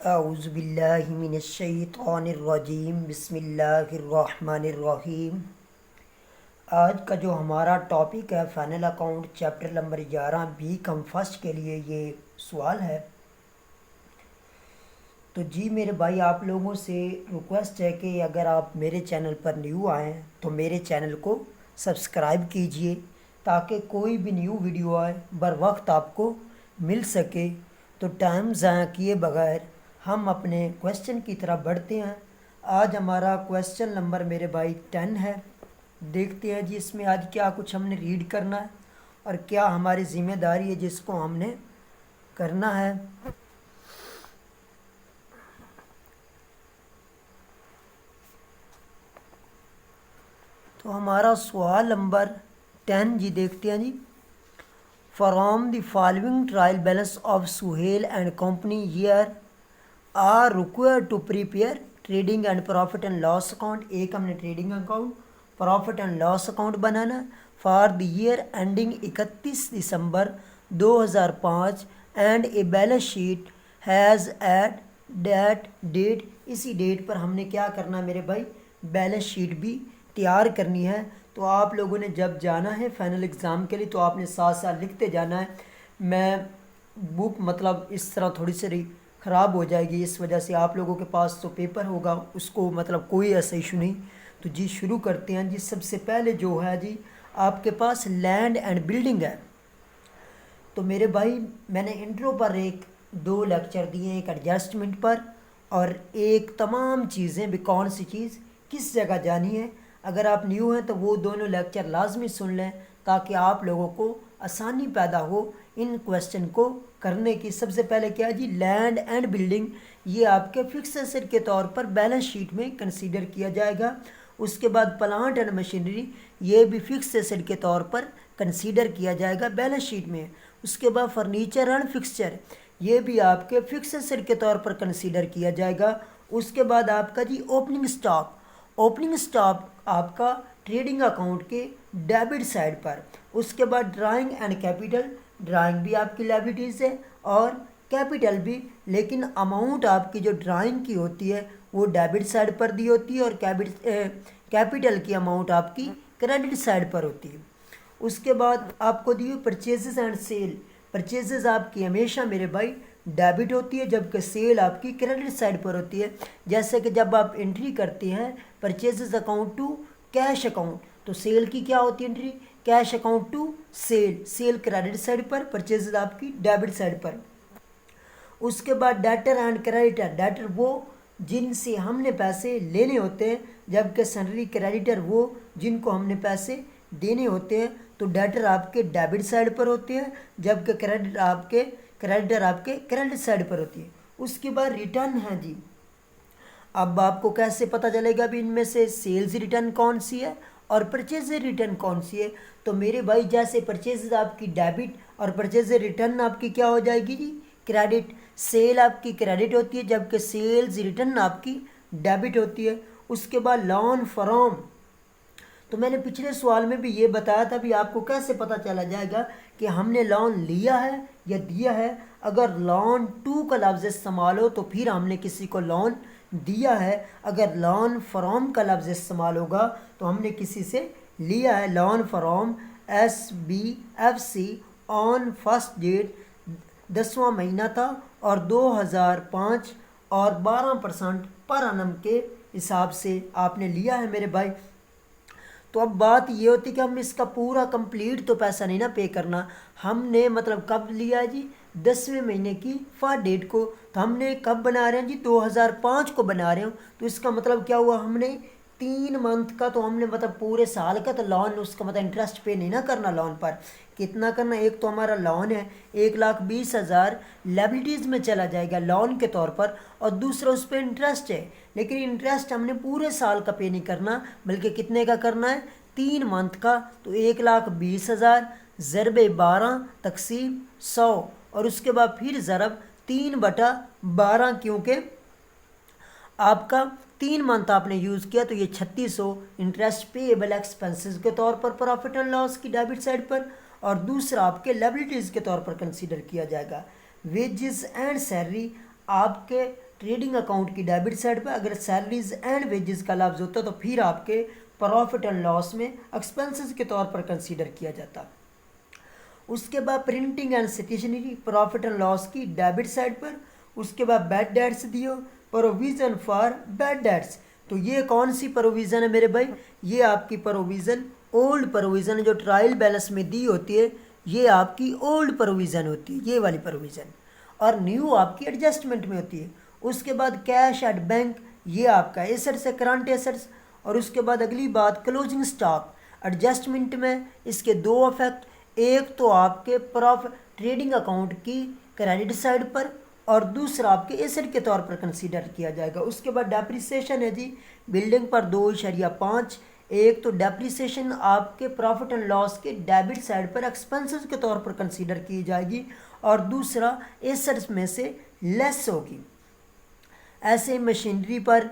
औज़ुबिल्लाहिमिनश्शैतानिर्रजीम बिस्मिल्लाहिर्रहमानिर्रहीम। आज का जो हमारा टॉपिक है final account chapter number 11 B com first के लिए ये सवाल है। तो जी मेरे भाई, आप लोगों से रिक्वेस्ट है कि अगर आप मेरे चैनल पर न्यू आए तो मेरे चैनल को सब्सक्राइब कीजिए ताकि कोई भी न्यू वीडियो आए बर वक्त आपको मिल सके। तो टाइम ज़ाया किए बगैर हम अपने क्वेश्चन की तरफ बढ़ते हैं। आज हमारा क्वेश्चन नंबर मेरे भाई 10 है। देखते हैं जी इसमें आज क्या कुछ हमने रीड करना है और क्या हमारी ज़िम्मेदारी है जिसको हमने करना है। तो हमारा सवाल नंबर 10 जी देखते हैं जी। From the following trial balance of Suhel and company year are required to prepare trading and profit and loss account. एक हमने trading account, profit and loss account बनाना for the year ending 31 December 2005 and a balance sheet has at that date. इसी date पर हमने क्या करना है मेरे भाई, बैलेंस शीट भी तैयार करनी है। तो आप लोगों ने जब जाना है फाइनल एग्ज़ाम के लिए तो आपने साथ साथ लिखते जाना है। मैं बुक मतलब इस तरह थोड़ी सी ख़राब हो जाएगी, इस वजह से आप लोगों के पास तो पेपर होगा उसको मतलब कोई ऐसा इशू नहीं। तो जी शुरू करते हैं जी। सबसे पहले जो है जी आपके पास लैंड एंड बिल्डिंग है। तो मेरे भाई मैंने इंट्रो पर एक दो लेक्चर दिए, एक एडजस्टमेंट पर और एक तमाम चीज़ें भी कौन सी चीज़ किस जगह जानी है। अगर आप न्यू हैं तो वो दोनों लेक्चर लाजमी सुन लें ताकि आप लोगों को आसानी पैदा हो इन क्वेश्चन को करने की। सबसे पहले क्या जी, लैंड एंड बिल्डिंग ये आपके फिक्स एसेट के तौर पर बैलेंस शीट में कंसीडर किया जाएगा। उसके बाद प्लांट एंड मशीनरी ये भी फिक्स एसेट के तौर पर कंसीडर किया जाएगा बैलेंस शीट में। उसके बाद फर्नीचर एंड फिक्सचर ये भी आपके फिक्स एसेट के तौर पर कंसीडर किया जाएगा। उसके बाद आपका जी ओपनिंग स्टॉक आपका ट्रेडिंग अकाउंट के डेबिट साइड पर। उसके बाद ड्राइंग एंड कैपिटल, ड्राइंग भी आपकी लायबिलिटीज़ है और कैपिटल भी, लेकिन अमाउंट आपकी जो ड्राइंग की होती है वो डेबिट साइड पर दी होती है और कैपिटल की अमाउंट आपकी क्रेडिट साइड पर होती है। उसके बाद आपको दी हुई परचेजेस एंड सेल, परचेजेस आपकी हमेशा मेरे भाई डेबिट होती है जबकि सेल आपकी क्रेडिट साइड पर होती है। जैसे कि जब आप एंट्री करते हैं purchases account to cash account तो सेल की क्या होती है entry, cash account to sale, sale credit side पर, परचेजेस आपकी डेबिट साइड पर। उसके बाद डेटर एंड क्रेडिटर, डेटर वो जिनसे हमने पैसे लेने होते हैं जबकि सैलरी क्रेडिटर वो जिनको हमने पैसे देने होते हैं। तो डेटर आपके डेबिट साइड पर होते हैं जबकि क्रेडिटर आपके क्रेडिट साइड पर होती है। उसके बाद रिटर्न है जी। अब आपको कैसे पता चलेगा भी इनमें से सेल्स रिटर्न कौन सी है और परचेज रिटर्न कौन सी है। तो मेरे भाई जैसे परचेज आपकी डेबिट और परचेज रिटर्न आपकी क्या हो जाएगी जी, क्रेडिट। सेल आपकी क्रेडिट होती है जबकि सेल्स रिटर्न आपकी डेबिट होती है। उसके बाद लोन फ्रॉम, तो मैंने पिछले सवाल में भी ये बताया था भी आपको कैसे पता चला जाएगा कि हमने लोन लिया है या दिया है। अगर लोन टू का लफ्ज़ इस्तेमाल हो तो फिर हमने किसी को लोन दिया है। अगर लोन फ्रॉम का लफ्ज़ इस्तेमाल होगा तो हमने किसी से लिया है। Loan from SBFC on first date 10वां महीना था और 2005 और 12% पर annum के हिसाब से आपने लिया है मेरे भाई। तो अब बात ये होती कि हम इसका पूरा कंप्लीट तो पैसा नहीं ना पे करना, हमने मतलब कब लिया है जी, 10वें महीने की फर्स्ट डेट को। तो हमने कब बना रहे हैं जी, 2005 को बना रहे हो। तो इसका मतलब क्या हुआ, हमने 3 मंथ का तो हमने मतलब पूरे साल का तो लोन, उसका मतलब इंटरेस्ट पे नहीं ना करना लोन पर। कितना करना, एक तो हमारा लोन है 1,20,000 लायबिलिटीज़ में चला जाएगा लोन के तौर पर और दूसरा उस पर इंटरेस्ट है। लेकिन इंटरेस्ट हमने पूरे साल का पे नहीं करना बल्कि कितने का करना है, 3 मंथ का। तो 1,20,000 ज़रबे 12 तकसीम 100 और उसके बाद फिर ज़रब 3/12 क्योंकि आपका 3 मंथ आपने यूज़ किया तो ये 3600 इंटरेस्ट पेएबल एक्सपेंसेस के तौर पर प्रॉफिट एंड लॉस की डेबिट साइड पर और दूसरा आपके लायबिलिटीज़ के तौर पर कंसीडर किया जाएगा। वेजेस एंड सैलरी आपके ट्रेडिंग अकाउंट की डेबिट साइड पर अगर सैलरीज एंड वेजेस का लफ्ज़ होता तो फिर आपके प्रॉफिट एंड लॉस में एक्सपेंसेस के तौर पर कंसीडर किया जाता। उसके बाद printing and stationery profit and loss की डेबिट साइड पर। उसके बाद बैड डेट्स दियो, प्रोविज़न फॉर बैड डेट्स। तो ये कौन सी प्रोविज़न है मेरे भाई? ये आपकी प्रोविज़न ओल्ड प्रोविज़न जो ट्रायल बैलेंस में दी होती है, ये आपकी ओल्ड प्रोविज़न होती है, ये वाली प्रोविज़न। और न्यू आपकी एडजस्टमेंट में होती है। उसके बाद कैश एट बैंक, ये आपका एसेट्स है, करंट एसेट्स। और उसके बाद अगली बात क्लोजिंग स्टॉक। एडजस्टमेंट में इसके दो इफेक्ट, एक तो आपके प्रॉफिट ट्रेडिंग अकाउंट की क्रेडिट साइड पर और दूसरा आपके एसेट के तौर पर कंसीडर किया जाएगा। उसके बाद डेप्रिसिएशन है जी बिल्डिंग पर 2.5। एक तो डेप्रिसिएशन आपके प्रॉफिट एंड लॉस के डेबिट साइड पर एक्सपेंसेस के तौर पर कंसीडर की जाएगी और दूसरा एसेट्स में से लेस होगी। ऐसे मशीनरी पर,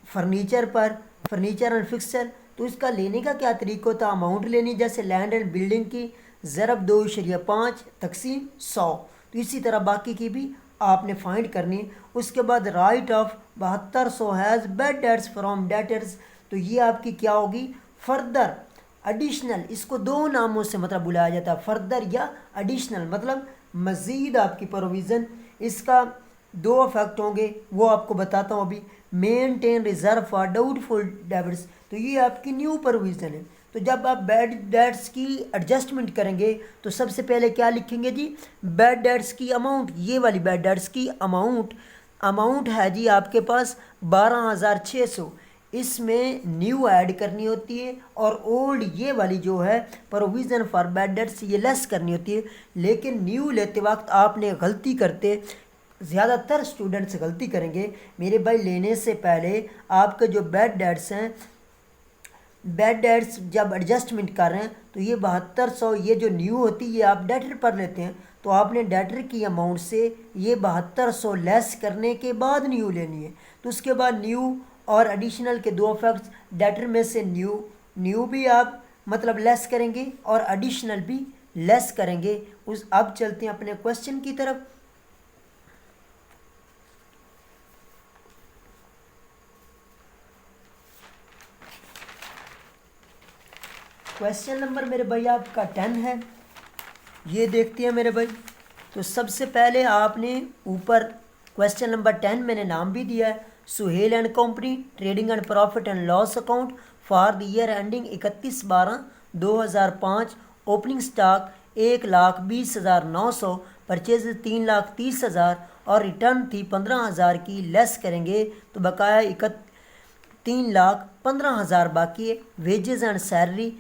फर्नीचर एंड फिक्सचर, तो इसका लेने का क्या तरीका होता है? अमाउंट लेनी, जैसे लैंड एंड बिल्डिंग की ज़रब 2.5 तकसीम 100। तो इसी तरह बाकी की भी आपने फाइंड करनी है। उसके बाद right of 7200 has bad debts from debtors. तो ये आपकी क्या होगी? Further additional. इसको दो नामों से मतलब बुलाया जाता है, फर्दर या एडिशनल, मतलब मज़ीद आपकी प्रोविज़न। इसका दो इफेक्ट होंगे, वो आपको बताता हूँ अभी। Maintain reserve for doubtful debits, तो ये आपकी न्यू प्रोविज़न है। तो जब आप बैड डेट्स की एडजस्टमेंट करेंगे तो सबसे पहले क्या लिखेंगे जी? बैड डेट्स की अमाउंट, ये वाली बैड डेट्स की अमाउंट है जी आपके पास 12,600। इसमें न्यू ऐड करनी होती है और ओल्ड ये वाली जो है प्रोविज़न फॉर बैड डेट्स ये लेस करनी होती है। लेकिन न्यू लेते वक्त आपने गलती करते, ज़्यादातर स्टूडेंट्स गलती करेंगे मेरे भाई, लेने से पहले आपके जो बैड डेट्स हैं, बैड डेट्स जब एडजस्टमेंट कर रहे हैं तो ये 7200 ये जो न्यू होती है ये आप डेटर पर लेते हैं। तो आपने डेटर की अमाउंट से ये 7200 लेस करने के बाद न्यू लेनी है। तो उसके बाद न्यू और एडिशनल के दो इफेक्ट्स, डेटर में से न्यू भी आप मतलब लेस करेंगे और एडिशनल भी लेस करेंगे। अब चलते हैं अपने क्वेश्चन की तरफ। क्वेश्चन नंबर मेरे भाई आपका 10 है, ये देखते हैं मेरे भाई। तो सबसे पहले आपने ऊपर क्वेश्चन नंबर 10 मैंने नाम भी दिया है, Suhail and company trading and profit and loss account for the year ending 31/12/2005। Opening stock 1,20,900, purchase 3,30,000 और रिटर्न थी 15,000 की। लेस करेंगे तो बकाया 3,15,000 बाकी है। वेजेस एंड सैलरी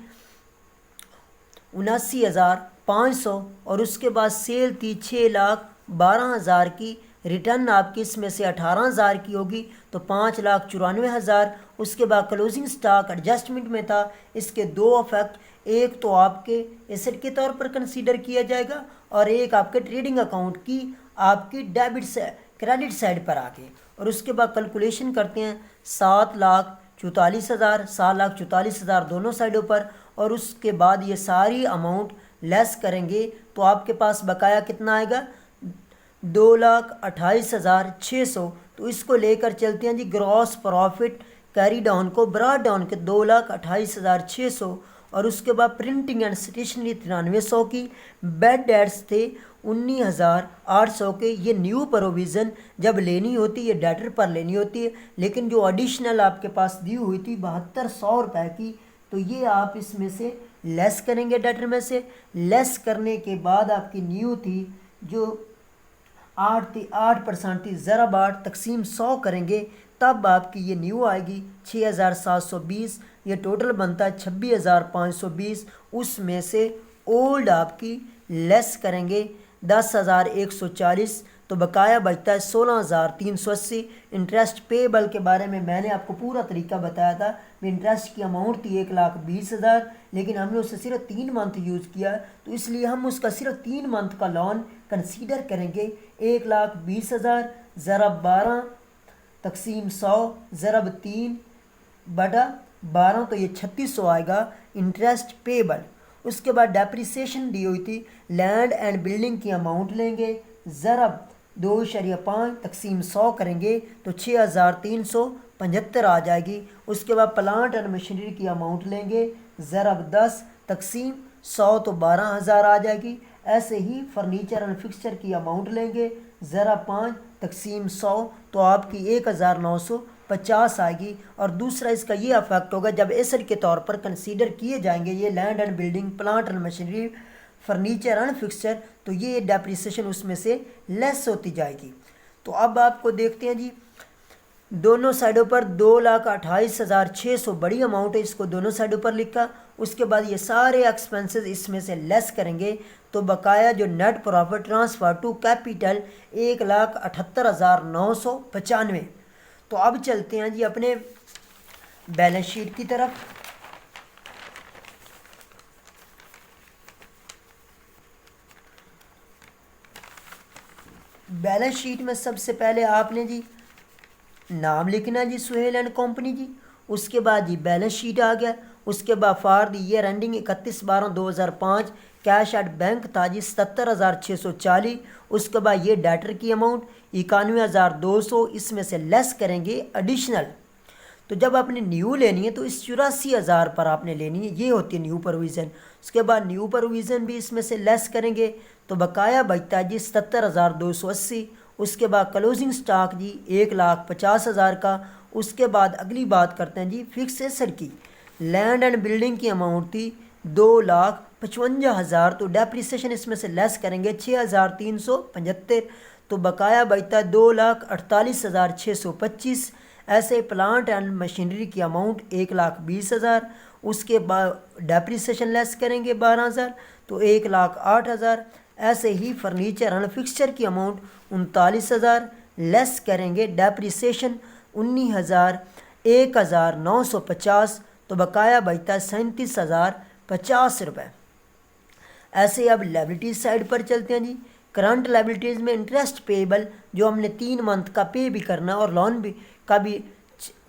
79,500 और उसके बाद सेल थी 6,12,000 की। रिटर्न आपकी इसमें से 18,000 की होगी तो 5,94,000। उसके बाद क्लोजिंग स्टॉक एडजस्टमेंट में था, इसके दो इफेक्ट, एक तो आपके एसेट के तौर पर कंसीडर किया जाएगा और एक आपके ट्रेडिंग अकाउंट की आपकी डेबिट से क्रेडिट साइड पर आके। और उसके बाद कैलकुलेशन करते हैं 7,44,000, 7,44,000 दोनों साइडों पर। और उसके बाद ये सारी अमाउंट लेस करेंगे तो आपके पास बकाया कितना आएगा? 2,28,600। तो इसको लेकर चलते हैं जी ग्रॉस प्रॉफिट कैरी डाउन को ब्रॉड डाउन के 2,28,600। और उसके बाद प्रिंटिंग एंड स्टेशनरी 9300 की। बैड डेट्स थे 19,800 के। ये न्यू प्रोविज़न जब लेनी होती है डेटर पर लेनी होती है, लेकिन जो एडिशनल आपके पास दी हुई थी 7,200 रुपये की, तो ये आप इसमें से लेस करेंगे, डेटर में से लेस करने के बाद आपकी न्यू थी जो 8% थी, ज़रा 8 तकसीम 100 करेंगे तब आपकी ये न्यू आएगी 6,720। ये टोटल बनता है 26,520। उसमें से ओल्ड आपकी लेस करेंगे 10,140 तो बकाया बचता है 16,380। इंटरेस्ट पेबल के बारे में मैंने आपको पूरा तरीका बताया था। इंटरेस्ट की अमाउंट थी 1,20,000, लेकिन हमने उससे सिर्फ 3 मंथ यूज़ किया, तो इसलिए हम उसका सिर्फ 3 मंथ का लोन कंसीडर करेंगे। 1,20,000 ज़रब 12 तकसीम 100 ज़रब 3/12 तो ये 3,600 आएगा इंटरेस्ट पेबल। उसके बाद डेप्रिसिएशन दी हुई थी, लैंड एंड बिल्डिंग की अमाउंट लेंगे ज़रब 2.5 तकसीम 100 करेंगे तो 6,375 आ जाएगी। उसके बाद प्लांट एंड मशीनरी की अमाउंट लेंगे, ज़रब 10 तकसीम 100 तो 12,000 आ जाएगी। ऐसे ही फर्नीचर एंड फिक्सचर की अमाउंट लेंगे, ज़रा 5 तकसीम 100 तो आपकी 1,950 आएगी। और दूसरा इसका ये अफेक्ट होगा जब एसेट के तौर पर कंसीडर किए जाएंगे ये land and building, plant and machinery, furniture and fixture, तो ये डेप्रिसिएशन उसमें से लेस होती जाएगी। तो अब आपको देखते हैं जी, दोनों साइडों पर 2,28,600 बड़ी अमाउंट है, इसको दोनों साइडों पर लिखा। उसके बाद ये सारे एक्सपेंसेस इसमें से लेस करेंगे तो बकाया जो net profit transfer to capital 1,78,995। तो अब चलते हैं जी अपने बैलेंस शीट की तरफ। बैलेंस शीट में सबसे पहले आपने जी नाम लिखना जी, सुहेल एंड कंपनी जी। उसके बाद जी बैलेंस शीट आ गया। उसके बाद for the year ending 31/12/2005 cash at bank था जी 77,640। उसके बाद ये डेटर की अमाउंट 91,200, इसमें से लेस करेंगे एडिशनल। तो जब आपने न्यू लेनी है तो इस 84,000 पर आपने लेनी है, ये होती है न्यू प्रोविज़न। उसके बाद न्यू प्रोविज़न भी इसमें से लेस करेंगे तो बकाया बचता है जी 77,280। उसके बाद क्लोजिंग स्टॉक जी 1,50,000 का। उसके बाद अगली बात करते हैं जी फिक्स एसेट की। लैंड एंड बिल्डिंग की अमाउंट थी 2,55,000, तो डेप्रिसिएशन इसमें से लेस करेंगे 6,375, तो बकाया बचता है 2,48,625। ऐसे प्लांट एंड मशीनरी की अमाउंट 1,20,000। उसके बाद डेप्रिसिएशन लेस करेंगे 12,000 तो 1,08,000। ऐसे ही फर्नीचर एंड फिक्सचर की अमाउंट 39,000 लेस करेंगे डेप्रिसिएशन 19,000, 1,950, तो बकाया बचता है 37,050 रुपये। ऐसे अब लायबिलिटीज साइड पर चलते हैं जी। करंट लायबिलिटीज़ में इंटरेस्ट पेएबल जो हमने 3 मंथ का पे भी करना और लोन भी का भी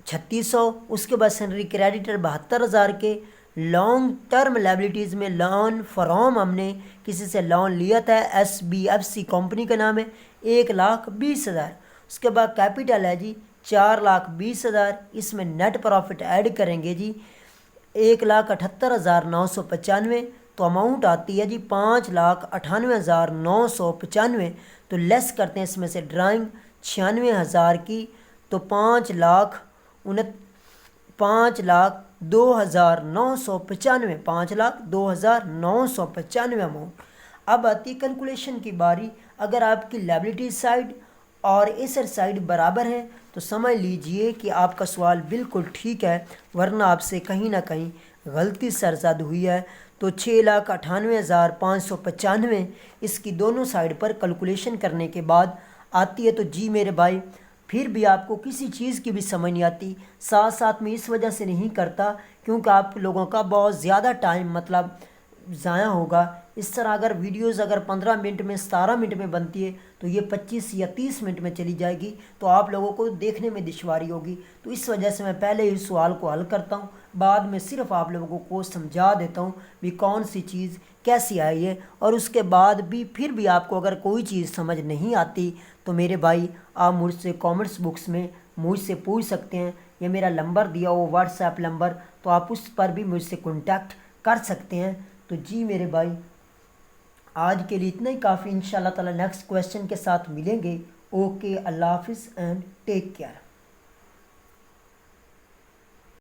3,600। उसके बाद सैलरी क्रेडिटर 72,000 के। लॉन्ग टर्म लायबिलिटीज़ में लोन फ्रॉम हमने किसी से लोन लिया था, SBFC कंपनी का नाम है, 1,20,000। उसके बाद कैपिटल है जी 4,20,000। इसमें नेट प्रॉफिट ऐड करेंगे जी 1,78,995, तो अमाउंट आती है जी 5,98,995। तो लेस करते हैं इसमें से ड्राइंग 96,000 की, तो 5,02,995, 5,02,995 अमाउंट। अब आती है कैलकुलेशन की बारी। अगर आपकी लायबिलिटी साइड और एसेट साइड बराबर है तो समझ लीजिए कि आपका सवाल बिल्कुल ठीक है, वरना आपसे कहीं ना कहीं गलती सरजद हुई है। तो 6,98,595 इसकी दोनों साइड पर कैलकुलेशन करने के बाद आती है। तो जी मेरे भाई, फिर भी आपको किसी चीज़ की भी समझ नहीं आती, साथ साथ में इस वजह से नहीं करता क्योंकि आप लोगों का बहुत ज़्यादा टाइम मतलब ज़ाया होगा। इस तरह अगर वीडियोज़ अगर 15 मिनट में 17 मिनट में बनती है तो ये 25 या 30 मिनट में चली जाएगी, तो आप लोगों को देखने में दुश्वारी होगी। तो इस वजह से मैं पहले ही सवाल को हल करता हूँ, बाद में सिर्फ आप लोगों को समझा देता हूँ भी कौन सी चीज़ कैसी आई है। और उसके बाद भी फिर भी आपको अगर कोई चीज़ समझ नहीं आती तो मेरे भाई आप मुझसे कॉमेंट्स बुक्स में मुझसे पूछ सकते हैं, या मेरा नंबर दिया वो व्हाट्सएप नंबर, तो आप उस पर भी मुझसे कॉन्टैक्ट कर सकते हैं। तो जी मेरे भाई, आज के लिए इतना ही काफ़ी। इंशाल्लाह ताला नेक्स्ट क्वेश्चन के साथ मिलेंगे। ओके, अल्लाह हाफिज़ एंड टेक केयर।